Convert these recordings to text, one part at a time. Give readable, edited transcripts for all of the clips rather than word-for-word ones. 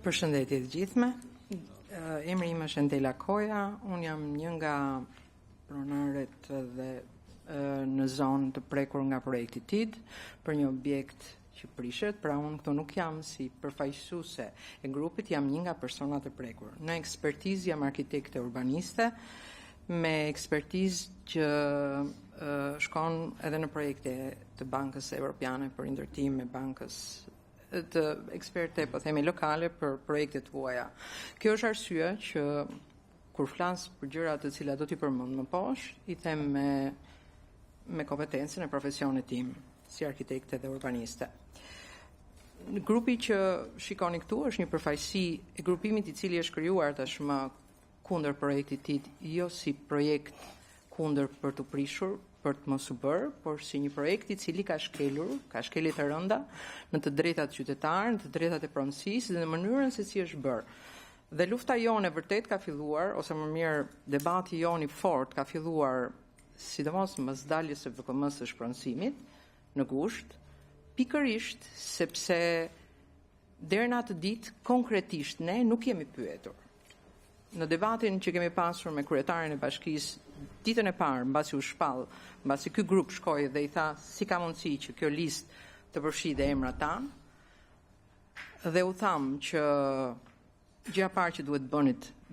Përshëndetje të gjithëve. Emri im është Endela Koja, unë jam një nga pronarët dhe në zonë të prekur nga projekti TID për një objekt që prishet, pra unë këto nuk jam si përfaqësuese e grupit, jam një nga personat të prekur. Në ekspertizë jam arkitekte urbaniste, me ekspertizë që shkon edhe në projekte të Bankës Evropiane për ndërtim me bankës të eksperte, po themi lokale për projektet tuaja. Kjo është arsye që kur flas për gjëra të cilat do t'i përmend më poshtë, i them me kompetencën e profesionit tim si arkitekte dhe urbaniste. Grupi që shikoni këtu është një përfaqësi e grupimit i cili është krijuar tashmë kundër projektit TID, jo si projekt kundër për të prishur, për të mos u bërë, por si një projekt i cili ka shkelje të rënda në të drejtat qytetarë, në të drejtat e pronësisë dhe në mënyrën se si është bërë. Dhe lufta jone vërtet ka filluar, ose më mirë debati joni fort ka filluar, sidomos mbas daljes së VKM-s së shpronësimit në gusht, pikërisht sepse deri në atë ditë konkretisht ne nuk jemi pyetur. Në debatin që kemi pasur me kryetarin e bashkisë ditën e parë, mbasi u shpall, mbasi ky grup shkoi dhe i tha si ka mundësi që kjo listë të përfshijë emrat tanë, dhe u tham që gjëja e parë që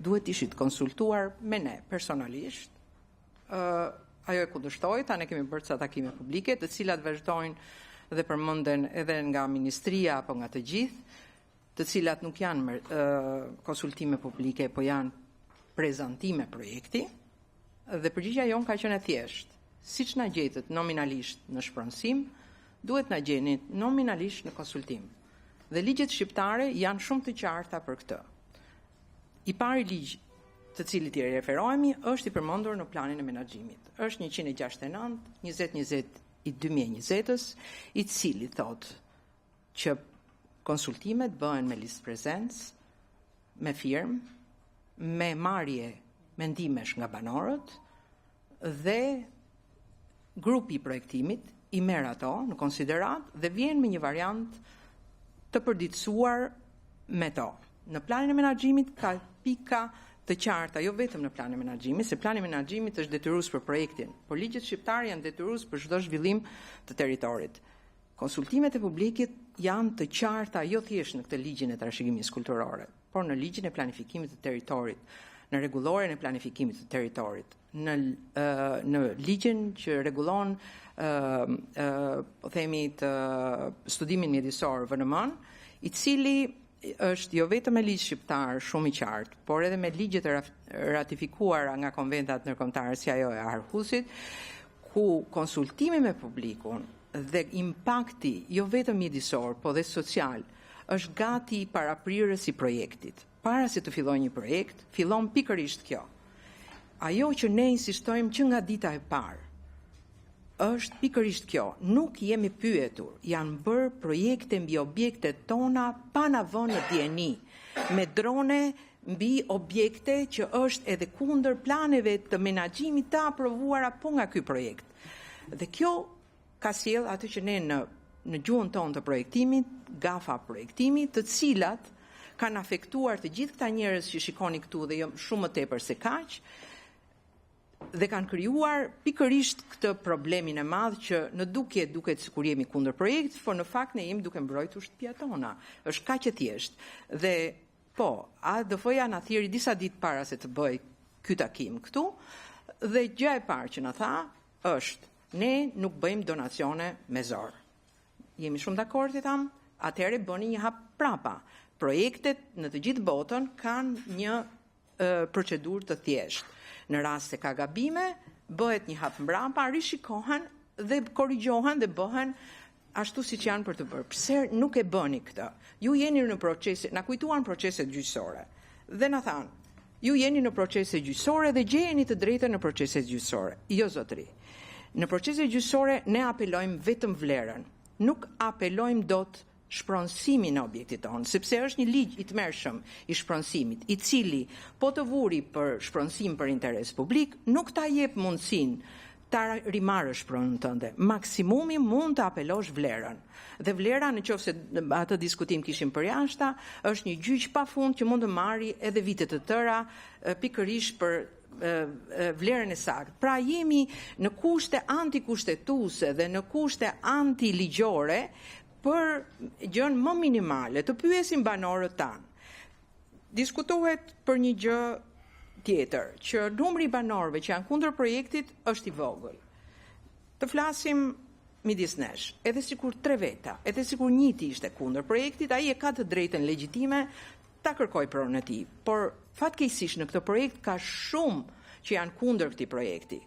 duhet ishit konsultuar me ne personalisht. Ajo e kundërshtoi, ta ne kemi bërë ca takime publike, të cilat vazhdojnë dhe përmenden edhe nga ministria apo nga të gjithë, të cilat nuk janë konsultime publike, po janë prezantime projekti, dhe përgjigjja jon ka qenë e thjeshtë. Siç na gjetët nominalisht në shpronësim, duhet na gjeni nominalisht në konsultim. Dhe ligjet shqiptare janë shumë të qarta për këtë. I pari ligj të cilit i referohemi është i përmendur në planin e menaxhimit. Është 169 2020 i 2020-s, i cili thotë që konsultimet bëhen me listë prezencë, me firmë, me marrje mendimesh nga banorët dhe grupi i projektimit i merr ato në konsiderat dhe vjen me një variant të përditësuar me to. Në planin e menaxhimit ka pika të qarta, jo vetëm në planin e menaxhimit, se plani i menaxhimit është detyrues për projektin, por ligjet shqiptare janë detyrues për çdo zhvillim të territorit. Konsultimet e publikit janë të qarta jo thjesht në këtë ligjin e trashëgimisë kulturore, por në ligjin e planifikimit të territorit, në rregulloren e planifikimit të territorit, në ligjin që rregullon po themi të studimin mjedisor VNM, i cili është jo vetëm me ligj shqiptar shumë i qartë, por edhe me ligjet e ratifikuara nga konventat ndërkombëtare si ajo e Aarhusit, ku konsultimi me publikun dhe impakti jo vetëm mjedisor, po dhe social, është gati para prirës i projektit. Para se të fillojë një projekt, fillon pikërisht kjo. Ajo që ne insistojmë që nga dita e parë, është pikërisht kjo. Nuk jemi pyetur, janë bërë projekte mbi objektet tona pa na vënë në dieni, me drone mbi objekte që është edhe kundër planeve të menaxhimit të aprovuara po nga ky projekt. Dhe kjo ka sjell atë që ne në gjuhën tonë të projektimit, gafa projektimit, të cilat kanë afektuar të gjithë këta njerëz që shikoni këtu dhe jo shumë më tepër se kaq, dhe kanë krijuar pikërisht këtë problemin e madh që në dukje duket sikur jemi kundër projektit, por në fakt ne jemi duke mbrojtur shtëpia tona. Është kaq e thjeshtë. Dhe po, ADF-ja na thiri disa ditë para se të bëj ky takim këtu, dhe gjëja e parë që na tha është ne nuk bëjmë donacione me zor. Jemi shumë dakord i tham, atëherë bëni një hap prapa. Projektet në të gjithë botën kanë një procedurë të thjeshtë. Në rast se ka gabime, bëhet një hap mbrapa, rishikohen dhe korrigjohen dhe bëhen ashtu siç janë për të bërë. Pse nuk e bëni këtë? Ju jeni në procese, na kujtuan proceset gjyqësore. Dhe na thanë, ju jeni në procese gjyqësore dhe gjejeni të drejtën në proceset gjyqësore. Jo zotëri. Në proceset gjyqësore ne apelojmë vetëm vlerën. Nuk apelojmë dot shpronësimin e objektit tonë, sepse është një ligj i tmerrshëm i shpronësimit, i cili po të vuri për shpronësim për interes publik, nuk ta jep mundësinë ta rimarrësh pronën tënde. Maksimumi mund të apelosh vlerën. Dhe vlera, në qoftë se atë diskutim kishim për jashta, është një gjyq pafund që mund të marrë edhe vite të tëra pikërisht për vlerën e saktë. Pra jemi në kushte antikushtetuese dhe në kushte antiligjore për gjën më minimale, të pyesim banorët tanë. Diskutohet për një gjë tjetër, që numri i banorëve që janë kundër projektit është i vogël. Të flasim midis nesh, edhe sikur 3 veta, edhe sikur njëti ishte kundër projektit, ai e ka të drejtën legjitime ta kërkoj pronën e tij. Por fatkeqësisht në këtë projekt ka shumë që janë kundër këtij projekti,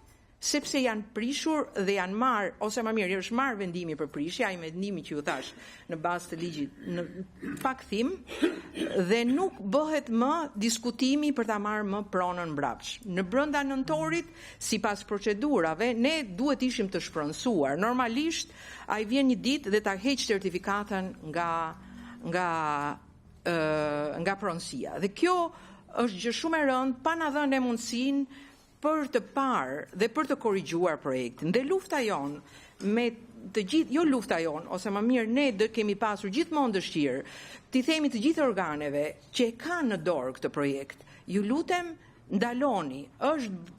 sepse janë prishur dhe janë marrë, ose më mirë, është marrë vendimi për prishje, ai vendimi që ju thash në bazë të ligjit në fakthim, dhe nuk bëhet më diskutimi për ta marrë më pronën mbrapsht. Në brenda nëntorit, sipas procedurave, ne duhet ishim të shpronësuar. Normalisht ai vjen një ditë dhe ta heq certifikatën nga pronësia. Dhe kjo është gjë shumë e rëndë, pa na dhënë mundësinë për të parë dhe për të korrigjuar projektin. Dhe lufta jonë me të gjithë, jo lufta jonë, ose më mirë ne do kemi pasur gjithmonë dëshirë, t'i themi të gjithë organeve që e kanë në dorë këtë projekt, ju lutem ndaloni,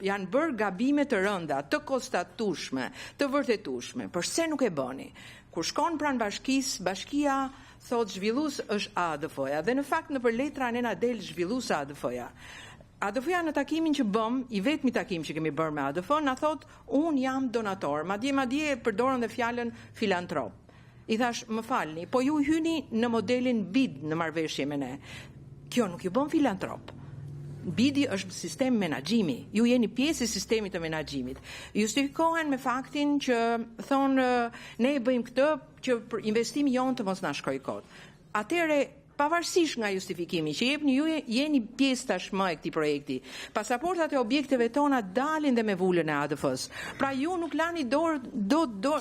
janë bërë gabime të rënda, të konstatueshme, të vërtetueshme, përse nuk e bëni? Kur shkon pranë bashkisë, bashkia thot zhvillues është ADF-ja, dhe në fakt nëpër letra ne na del zhvillues ADF-ja. ADF-ja në takimin që bëm, i vetmi takim që kemi bërë me ADF, na thot, unë jam donator, madje përdorën dhe fjalën filantrop. I thash, më falni, po ju hyni në modelin BID në marrëveshje me ne. Kjo nuk ju bën filantrop. BID-i është sistem menaxhimi. Ju jeni pjesë e sistemit të menaxhimit. Justifikohen me faktin që thonë ne e bëjmë këtë që për investimi jonë të mos na shkojë kot. Atëre pavarësisht nga justifikimi që jepni ju jeni pjesë tashmë e këtij projekti. Pasaportat e objekteve tona dalin dhe me vulën e ADF-s. Pra ju nuk lani dorë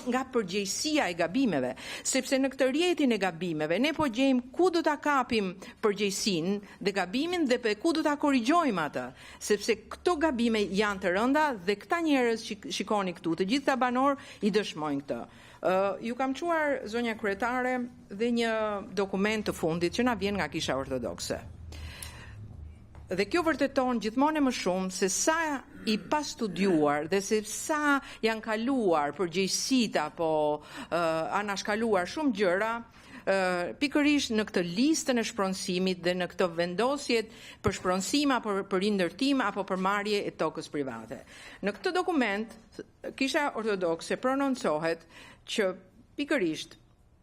nga përgjegjësia e gabimeve, sepse në këtë rrjetin e gabimeve ne po gjejmë ku do ta kapim përgjegjësinë dhe gabimin dhe ku do ta korrigjojmë atë, sepse këto gabime janë të rënda dhe këta njerëz që shikoni këtu, të gjithë ta banor i dëshmojnë këtë. Ju kam quar, zonja kryetare, dhe një dokument të fundit që na vjen nga Kisha Ortodokse. Dhe kjo vërteton gjithmonë më shumë se sa i pastudiuar dhe se sa janë kaluar përgjegjësitë apo anashkaluar shumë gjëra pikërisht në këtë listën e shpronësimit dhe në këtë vendosjet për shpronësim apo për rindërtim apo për marrje e tokës private. Në këtë dokument, Kisha Ortodokse prononcohet që pikërisht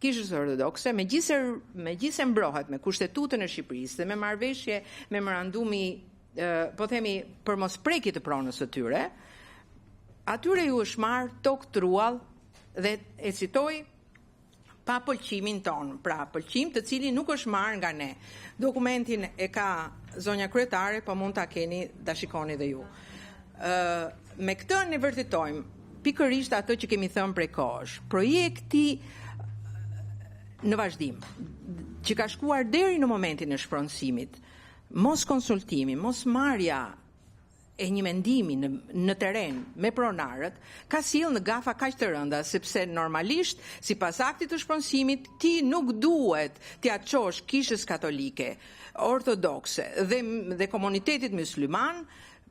Kishës Ortodokse, megjithse mbrohet me Kushtetutën e Shqipërisë dhe me marrëveshje memorandumi, po themi për mosprekje të pronës së tyre, atyre ju është marrë tokë truall dhe e citoj pa pëlqimin ton, pra pëlqim të cilin nuk është marrë nga ne. Dokumentin e ka zonja kryetare, po mund ta keni, ta shikoni dhe ju. Me këtë ne vërtetojmë pikërisht atë që kemi thënë prej kohësh. Projekti në vazhdim, që ka shkuar deri në momentin e shpronësimit, mos konsultimi, mos marrja e një mendimi në teren me pronarët, ka sjellë në gafa kaq të rënda, sepse normalisht, sipas aktit të shpronësimit, ti nuk duhet t'ia çosh Kishës Katolike, Ortodokse dhe komunitetit musliman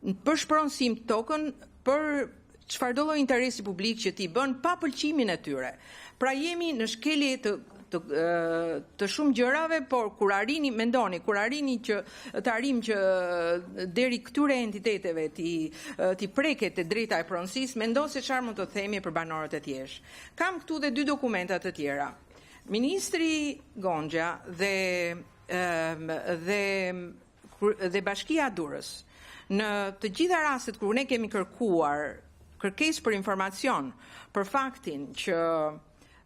për shpronësim tokën për çfarë do lloj interesi publik që ti bën pa pëlqimin e tyre. Pra jemi në shkelje të shumë gjërave, por kur arrini që të arrim që deri këtyre entiteteve ti preket e drejta e pronësisë, mendo se çfarë mund të themi për banorët e thjeshtë. Kam këtu dhe 2 dokumenta të tjera. Ministri Gonxha dhe Bashkia e Durrës, në të gjitha rastet kur ne kemi kërkuar kërkesë për informacion për faktin që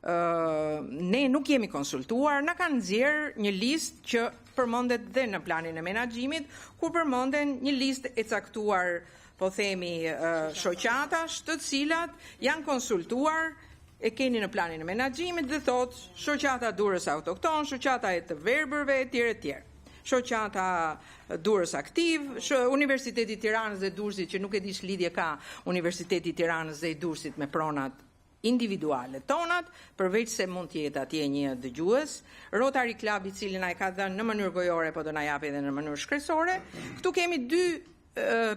ne nuk jemi konsultuar, na kanë nxjerrë një listë që përmendet dhe në planin e menaxhimit, ku përmenden një listë e caktuar, po themi, shoqatash të cilat janë konsultuar, e keni në planin e menaxhimit dhe thot shoqata Durrës Autokton, shoqata e të verbërve etj etj. shoqata Durrës Aktiv, Universiteti i Tiranës dhe Durrësit, që nuk e di ç'lidhje ka Universiteti i Tiranës dhe i Durrësit me pronat individuale tonat, përveç se mund të jetë atje një dëgjues, Rotary Club i cili na e ka dhënë në mënyrë gojore, po do na japi edhe në mënyrë shkresore. Këtu kemi dy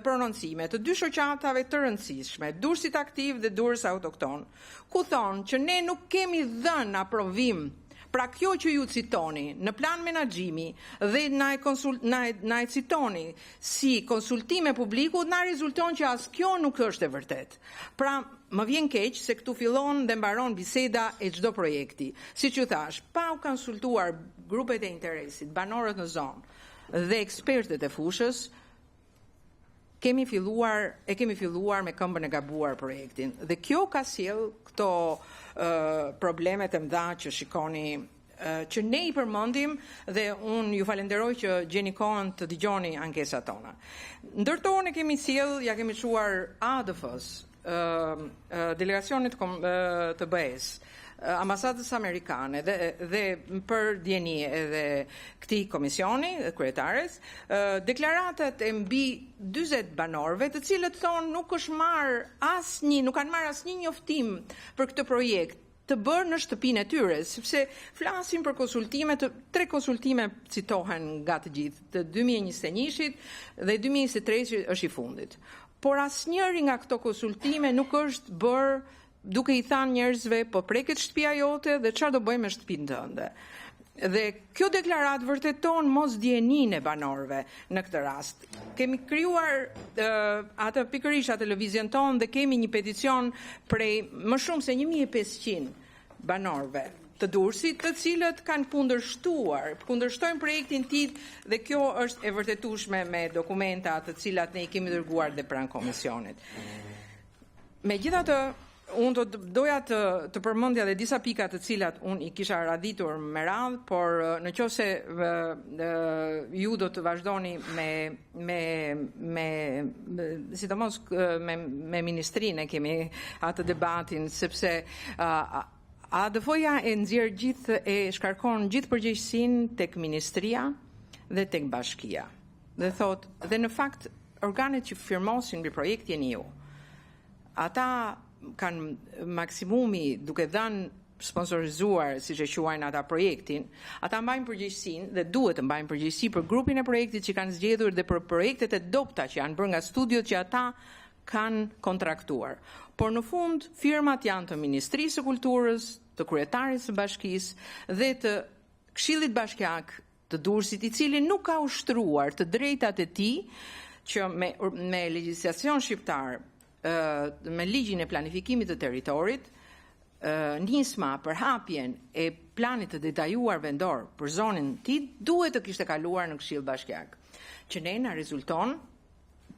prononcime të dy shoqatave të rëndësishme, Durrësit Aktiv dhe Durrës Autokton, ku thonë që ne nuk kemi dhënë aprovim. Pra kjo që ju citoni në plan menaxhimi dhe na e citoni si konsultime publiku, na rezulton që as kjo nuk është e vërtet. Pra më vjen keq se këtu fillon dhe mbaron biseda e çdo projekti. Siç ju thash, pa u konsultuar grupet e interesit, banorët në zonë dhe ekspertët e fushës, kemi filluar me këmbën e gabuar projektin. Dhe kjo ka sjell këto problemet e mëdha që shikoni, që ne i përmendim, dhe unë ju falenderoj që gjeni kohën të dëgjoni ankesat tona. Ndërtonë ne kemi ja kemi çuar ADF-s, delegacionit të BE-s, ambasadës amerikane dhe për djeni edhe këtij komisioni, kryetares, deklaratat e mbi 40 banorëve, të cilët thonë nuk kanë marrë asnjë njoftim për këtë projekt të bërë në shtëpinë e tyre, sepse flasim për konsultime, 3 konsultime citohen nga të gjithë, të 2021-shit dhe 2023-shit është i fundit. Por asnjëri nga këto konsultime nuk është bërë duke i thënë njerëzve po preket shtëpia jote dhe çfarë do bëjmë me shtëpinë tënde. Dhe kjo deklaratë vërteton mosdieninë e banorëve në këtë rast. Kemi krijuar atë pikërisht atë lëvizjen tonë dhe kemi një peticion prej më shumë se 1500 banorëve të Durrësit, të cilët kanë kundërshtojnë projektin TID dhe kjo është e vërtetueshme me dokumenta të cilat ne i kemi dërguar dhe pranë komisionit. Megjithatë, unë doja të përmendja dhe disa pika të cilat unë i kisha radhitur me radhë, por në qoftë se ju do të vazhdoni sidomos me ministrinë kemi atë debatin, sepse ADF-ja e nxjerr gjithë e shkarkon gjithë përgjegjësinë tek ministria dhe tek bashkia. Dhe thotë, dhe në fakt organet që firmosin mbi projektin ju, ata kanë maksimumi duke dhënë sponsorizuar, siç e quajnë ata projektin, ata mbajnë përgjegjësinë dhe duhet të mbajnë përgjegjësi për grupin e projektit që kanë zgjedhur dhe për projektet e dobta që janë bërë nga studiot që ata kanë kontraktuar. Por në fund firmat janë të Ministrisë së Kulturës, të Kryetarisë së Bashkisë dhe të Këshillit Bashkiak të Durrësit, i cili nuk ka ushtruar të drejtat e tij që me legjislacion shqiptar, me ligjin e planifikimit të territorit, nisma për hapjen e planit të detajuar vendor për zonën TID duhet të kishte kaluar në Këshill Bashkiak, që ne na rezulton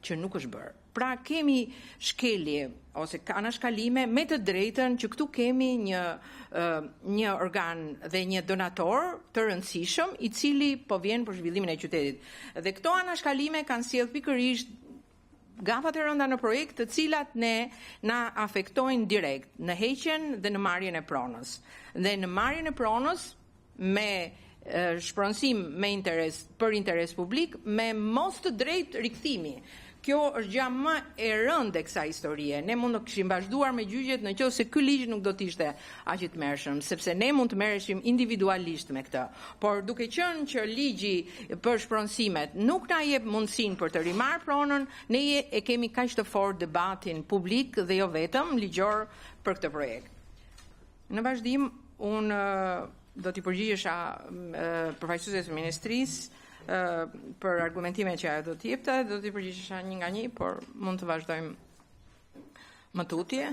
që nuk është bërë. Pra kemi shkelje ose anashkalime me të drejtën që këtu kemi një organ dhe një donator të rëndësishëm i cili po vjen për zhvillimin e qytetit. Dhe këto anashkalime kanë sjellë pikërisht gafat e rënda në projekt, të cilat na afektojnë direkt në heqjen dhe në marrjen e pronës. Dhe në marrjen e pronës me shpronësim për interes publik, me mos të drejtë rikthimi. Kjo është gjë më e rëndë e kësaj historie. Ne mund të kishim vazhduar me gjyqjet në qoftë se ky ligj nuk do të ishte aq i tmerrshëm, sepse ne mund të merreshim individualisht me këtë. Por duke qenë që ligji për shpronësimet nuk na jep mundësinë për të rimarrë pronën, ne e kemi kaq të fortë debatin publik dhe jo vetëm ligjor për këtë projekt. Në vazhdim, unë do t'i përgjigjesha përfaqësuesve të ministrisë për argumentime që ajo do t'i jepte, do t'i përgjigjesha një nga një, por mund të vazhdojmë më tutje.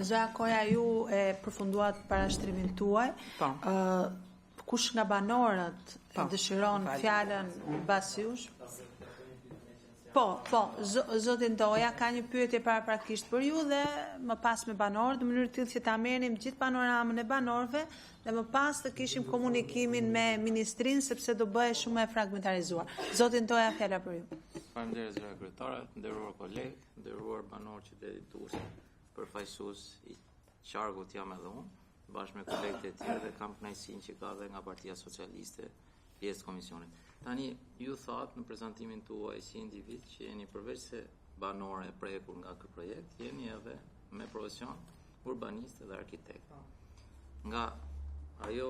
Zoja Koja, ju e përfunduat parashtrimin tuaj. Po. Kush nga banorët dëshiron fjalën mbas jush? Po, zotin Toja, ka një pyetje paraprakisht për ju dhe më pas me banorët, në mënyrë tillë që ta merrnim gjithë panoramën e banorëve dhe më pas të kishim komunikimin me ministrinë sepse do bëhej shumë e fragmentarizuar. Zotin Toja, fjala për ju. Faleminderit zëra kryetare, nderuar kolegë, nderuar banorë që deditues, përfaqësues i qargut jam edhe unë, bashkë me kolegët e tjerë dhe kam kënaqësinë që ka dhe nga Partia Socialiste pjesë komisionit. Tani, ju thatë në prezantimin tuaj si individ që jeni përveç se banore e prekur nga ky projekt, jeni edhe me profesion urbanist dhe arkitekt. Nga ajo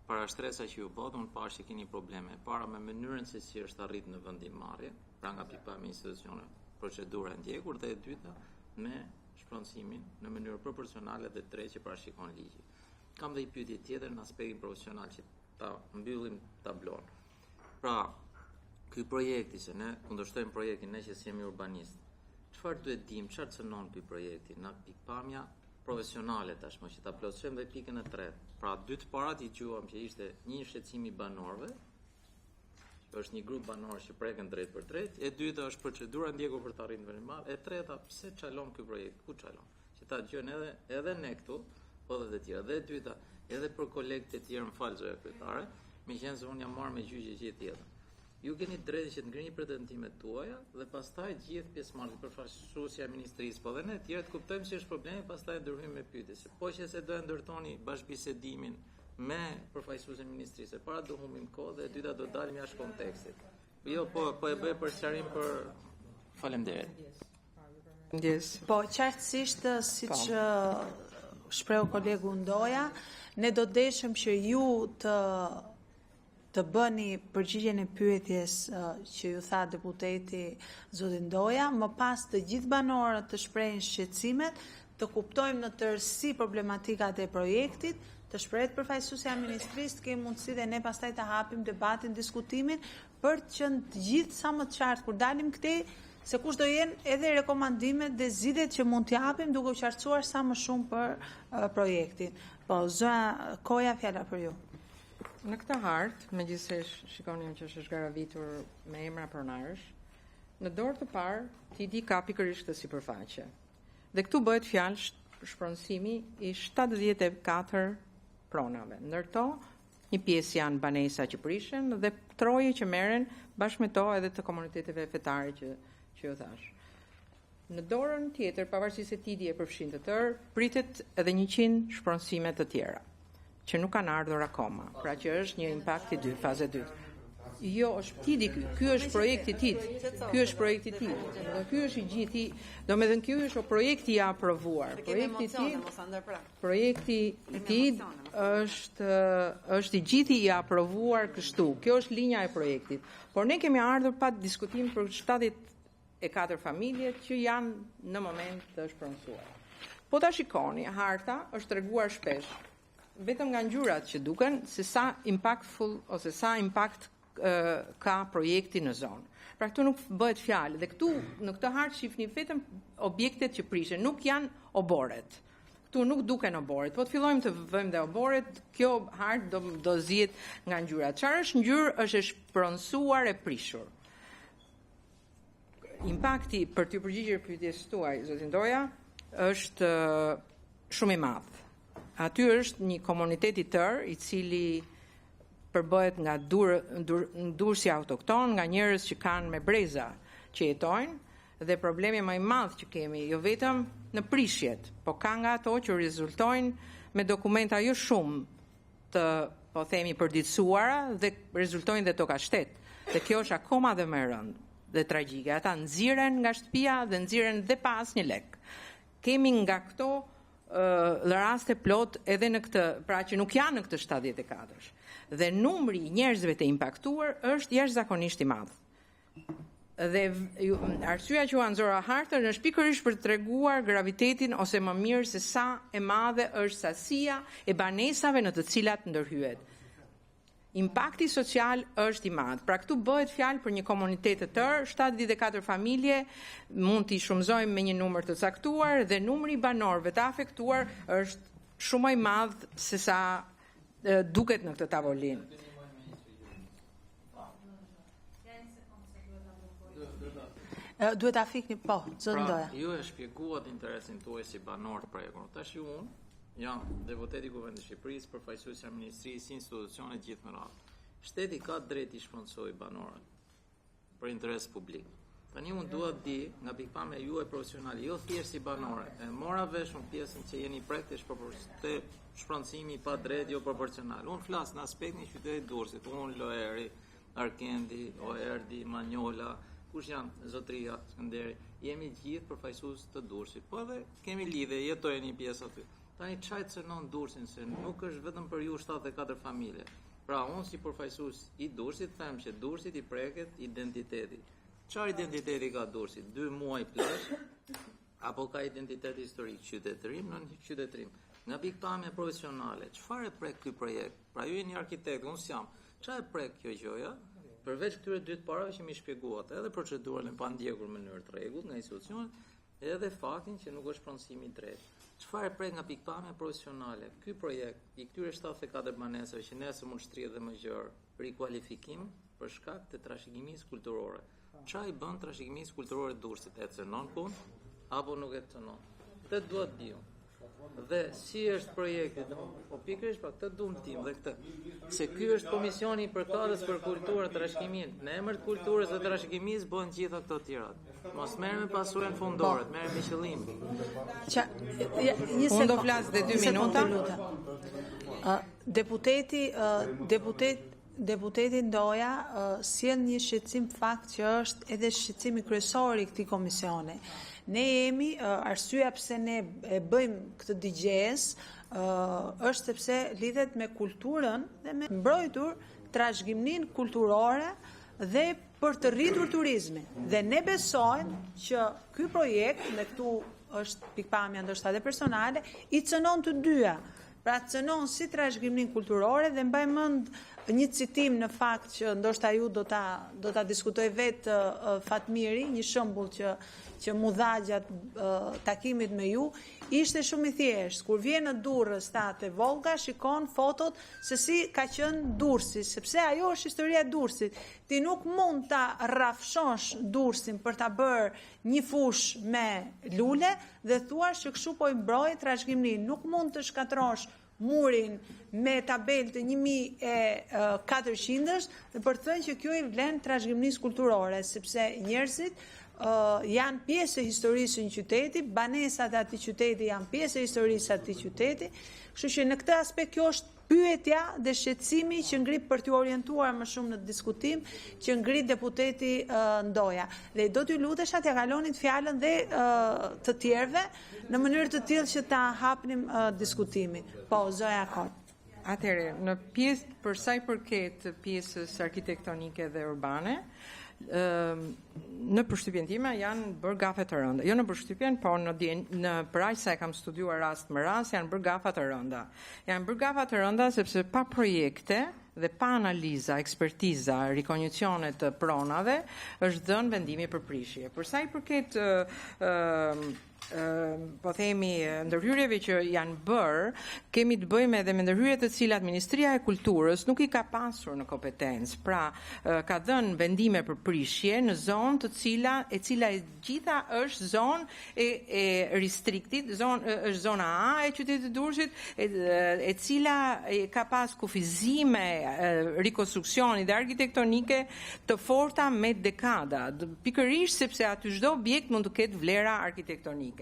parashtresa që ju bot, unë pash që keni probleme. Para me mënyrën se si është arrit në vendimmarrje, pra nga pikpamja institucione, procedura e ndjekur, dhe e dyta me shpronësimin në mënyrë proporcionale dhe tre që parashikon ligji. Kam dhe i pyetje tjetër në aspektin profesional që ta mbyllim tablon. Pra, ky projekti, se ne kundërshtojmë projektin, ne që si jemi urbanist, çfarë duhet dim, çfarë cënon ky projekti në pikpamja profesionale tashmë që ta plotësojmë dhe pikën e tretë. Pra, dy të parat i quam që ishte një shqetësim i banorëve, që është një grup banor që preken drejt për drejt, e dyta është procedura ndjekur për të arritur në vendimmarrje, e treta pse çalon ky projekt, ku çalon? Që ta dëgjojnë edhe ne këtu, po dhe të tjerë. Dhe e dyta, edhe për kolegët e tjerë, më falë zoja kryetare, meqenëse se unë jam marrë me gjyqje që tjetër. Ju keni drejtë që të ngrini pretentimet tuaja dhe pastaj gjithë pjesëmarrësit përfaqësuesja e ministrisë, po dhe ne të tjerë të kuptojmë se është problemi, pastaj ndërhyjmë me pyetje. Po që se do e ndërtoni bashkëbisedimin me përfaqësuesin e ministrisë, para do humbim kohë dhe e dyta do dalim jashtë kontekstit. Jo, po e bëj për sqarim për faleminderit. Po qartësisht siç shpreu kolegu Ndoja, ne do deshëm që ju të bëni përgjigjen e pyetjes që ju tha deputeti zoti Ndoja, më pas të gjithë banorët të shprehin shqetësimet, të kuptojmë në tërësi problematikat e projektit, të shprehet përfaqësuesja e ministrisë, të kemi mundësi dhe ne pastaj të hapim debatin, diskutimin, për të qenë të gjithë sa më të qartë kur dalim këtej, se kush do jenë edhe rekomandimet dhe zgjidhjet që mund t'i japim duke u qartësuar sa më shumë për projektin. Po, zoja Koja, fjala për ju. Në këtë hartë, megjithëse shikonim që është zgaravitur me emra pronarësh, në dorë të parë ti di ka pikërisht këtë sipërfaqe. Dhe këtu bëhet fjalë shpronësimi i 74 pronave. Ndërto, një pjesë janë banesa që prishen dhe troje që merren bashkë me to edhe të komuniteteve fetare që ju thash. Në dorën tjetër, pavarësisht se TIDI e përfshin të tërë, pritet edhe 100 shpronësime të tjera, që nuk kanë ardhur akoma. Pra që është një impakt i dytë, faze 2. Jo, është TIDI ky është projekti TID. Ky është projekti TID. Dhe ky është i gjithë, domethënë ky është projekti i aprovuar. Projekti TID është i gjithë i aprovuar kështu. Kjo është linja e projektit. Por ne kemi ardhur pa diskutim për 74 familje që janë në moment të shpronësuar. Po ta shikoni, harta është treguar shpesh, vetëm nga ngjyrat që duken, se sa impactful ose sa impact ka projekti në zonë. Pra këtu nuk bëhet fjalë dhe këtu në këtë hartë shihni vetëm objektet që prishen, nuk janë oboret. Këtu nuk duken oboret. Po të fillojmë të vëmë dhe oboret, kjo hartë do zihet nga ngjyrat. Çfarë është ngjyrë? Është e shpronësuar e prishur. Impakti për të përgjigjur pyetjes tuaj, zoti Ndoja, është shumë i madh. Aty është një komunitet i tërë i cili përbëhet nga ndursi autokton, nga njerëz që kanë me breza që jetojnë, dhe problemi më i madh që kemi jo vetëm në prishjet, po ka nga ato që rezultojnë me dokumenta jo shumë të, po themi, përditësuara dhe rezultojnë dhe toka shtet. Dhe kjo është akoma dhe më e rëndë dhe tragjike. Ata nxiren nga shtëpia dhe nxiren dhe pa asnjë lek. Kemi nga këto raste plot edhe në këtë, pra që nuk janë në këtë 74. Dhe numri i njerëzve të impaktuar është jashtëzakonisht i madh. Dhe arsyeja që u nxora hartën është pikërisht për të treguar gravitetin ose më mirë se sa e madhe është sasia e banesave në të cilat ndërhyet. Impakti social është i madh. Pra këtu bëhet fjalë për një komunitet të tërë, 74 familje, mund t'i shumëzojmë me një numër të caktuar dhe numri i banorëve të afektuar është shumë më i madh se sa duket në këtë tavolinë. Duhet ta fikni, po, zot Ndoja. Ju e shpjeguat interesin tuaj si banor të prekur. Tash unë jam deputeti i Kuvendit të Shqipërisë, përfaqësuesja e ministrisë, institucione gjithë me radhë. Shteti ka drejt i shpronësojë banorët për interes publik. Tani unë dua të di nga pikpamja juaj profesionale, jo thjesht si banore. E mora vesh në pjesën që jeni praktikisht të shpronësimi pa drejt jo proporcional. Unë flas në aspektin e qytetit Durrësit. Unë Loeri, Arkendi, Oerdi, Manjola, kush janë Zotria, Skënderi, jemi gjithë përfaqësues të Durrësit. Po edhe kemi lidhje, jetojnë një pjesë aty. Tani çaj cënon Durrësin se nuk është vetëm për ju 74 familje. Pra unë si përfaqësues i Durrësit them që Durrësit i preket identiteti. Çfarë identiteti ka Durrësi? 2 muaj plazh apo ka identitet historik qytetërim në qytetërim? Nga pikpamja profesionale, çfarë prek ky projekt? Pra ju jeni arkitekt, unë jam. Çfarë prek kjo gjëja? Përveç këtyre dy të parave që më shpjeguat, edhe procedurën e pandjekur në mënyrë të rregullt nga institucionet, edhe faktin që nuk është pronësimi i drejtë. Çfarë prek nga pikpamja profesionale? Ky projekt i këtyre 74 banesave që nesër mund shtrihet dhe më gjerë, rikualifikim për shkak të trashëgimisë kulturore. Qa i bën trashëgimisë kulturore Durrësit? E cënon punë apo nuk e cënon? Këtë duhet diu. Dhe si është projekti? Po pikërisht pa këtë duam tim dhe këtë. Se ky është komisioni i përkatës për kulturën e trashëgimin. Në emër të kulturës dhe trashëgimisë bëhen gjitha këto të tjerat. Mos merrem me pasurën fundore, merrem me qëllim. Unë do flas dhe 2 minuta. Deputeti Ndoja sjell një shqetësim fakt që është edhe shqetësimi kryesor i këtij komisioni. Ne jemi arsyeja pse ne e bëjmë këtë digjes është sepse lidhet me kulturën dhe me mbrojtur trashëgiminë kulturore dhe për të rritur turizmin. Dhe ne besojmë që ky projekt, dhe këtu është pikpamja ndoshta edhe personale, i cënon të dyja. Pra cënon si trashëgiminë kulturore dhe mbaj mend një citim në fakt që ndoshta ju do ta diskutoj vetë Fatmiri, një shembull që mu dha gjatë takimit me ju, ishte shumë i thjeshtë. Kur vjen në Durrës te Volga, shikon fotot se si ka qenë Durrësi, sepse ajo është historia e Durrësit. Ti nuk mund ta rrafshosh Durrësin për ta bërë një fush me lule dhe thuash që kështu po i mbroj trashëgiminë. Nuk mund të shkatrosh murin me tabel të 1400 dhe për të thënë që kjo i vlen trashëgimisë kulturore, sepse njerëzit janë pjesë e historisë në qyteti, banesat e atij qyteti janë pjesë e historisë e atij qyteti, kështu që në këtë aspekt kjo është pyetja dhe shqetësimi që ngrit për t'ju orientuar më shumë në diskutim që ngrit deputeti Ndoja. Dhe do t'ju lutesha t'ja kalonit fjalën dhe të tjerëve në mënyrë të tillë që ta hapnim diskutimin. Po, Zoja Kot. Atëherë, në pjesë për sa i përket pjesës arkitektonike dhe urbane, në përshtypjen time janë bërë gafe të rënda. Jo në përshtypjen, po në për aq sa e kam studiuar rast më rast, janë bërë gafa të rënda. Janë bërë gafa të rënda sepse pa projekte dhe pa analiza, ekspertiza, rikonjicione të pronave, është dhënë vendimi për prishje. Për sa i përket po themi ndërhyrjeve që janë bërë, kemi të bëjmë edhe me ndërhyrje të cilat Ministria e Kulturës nuk i ka pasur në kompetencë. Pra, ka dhënë vendime për prishje në zonë e cila e gjitha është zonë e restriktit, është zona A e qytetit të Durrësit, e cila ka pas kufizime rikonstruksioni dhe arkitektonike të forta me dekada, pikërisht sepse aty çdo objekt mund të ketë vlera arkitektonike.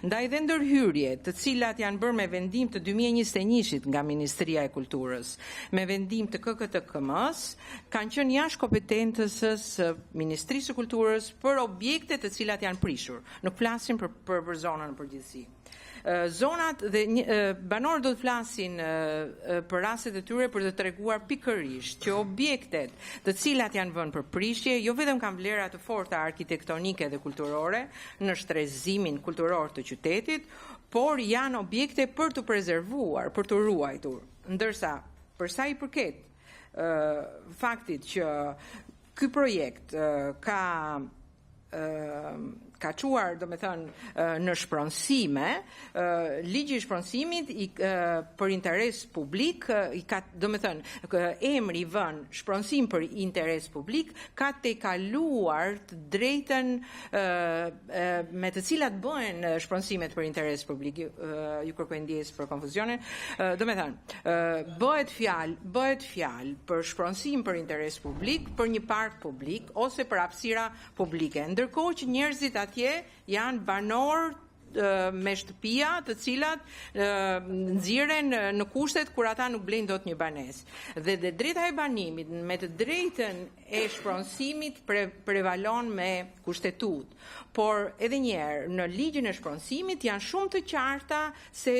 Ndaj dhe ndërhyrje të cilat janë bërë me vendim të 2021-shit nga Ministria e Kulturës, me vendim të KKTKM-s, kanë qenë jashtë kompetencës së Ministrisë së Kulturës për objekte të cilat janë prishur. Nuk flasim për zonën në përgjithësi. Zonat dhe banorët do të flasin për rastet e tyre për të treguar pikërisht që objektet të cilat janë vënë për prishje jo vetëm kanë vlera të forta arkitektonike dhe kulturore në shtrezimin kulturor të qytetit, por janë objekte për të prezervuar, për të ruajtur. Ndërsa, për sa i përket faktit që ky projekt ka quar, do me thënë, në shpronësime, ligji i shpronësimit për interes publik, do me thënë, emri i vënë shpronësim për interes publik, ka te kaluar të drejtën me të cilat bëhen shpronësimet për interes publik, ju kërkoj ndjes për konfuzionin, do me thënë, bëhet fjalë për shpronësim për interes publik, për një park publik, ose për hapësira publike. ndërkohë që njerëzit atje janë banorë me shtëpia të cilat nxirren në kushtet kur ata nuk blejnë dot një banesë. Dhe drejta e banimit me të drejtën e shpronësimit prevalon me kushtetut. Por edhe një herë në ligjin e shpronësimit janë shumë të qarta se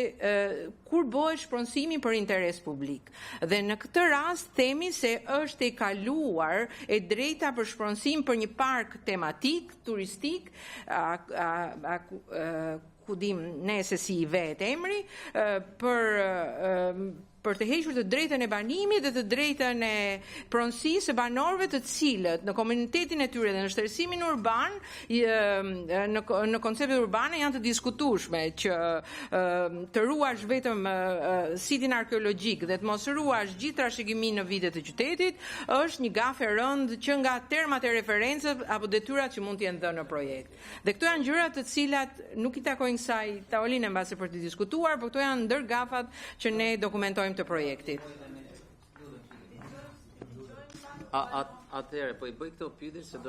kur bëhet shpronësimi për interes publik. Dhe në këtë rast themi se është e kaluar e drejta për shpronësim për një park tematik, turistik, ku dim ne se si i vetë emri, për të hequr të drejtën e banimit dhe të drejtën e pronësisë së banorëve të cilët në komunitetin e tyre dhe në shtërësimin urban, në konceptet urbane janë të diskutueshme që të ruash vetëm sitin arkeologjik dhe të mos ruash gjithë trashëgiminë në vitet të qytetit është një gafë e rëndë që nga termat e referencës apo detyrat që mund të jenë dhënë në projekt. Dhe këto janë gjëra të cilat nuk i takojnë kësaj tavoline mbase për të diskutuar, por këto janë ndër gafat që ne dokumentojmë të projektit. Atëherë, po i bëj këto pyetje se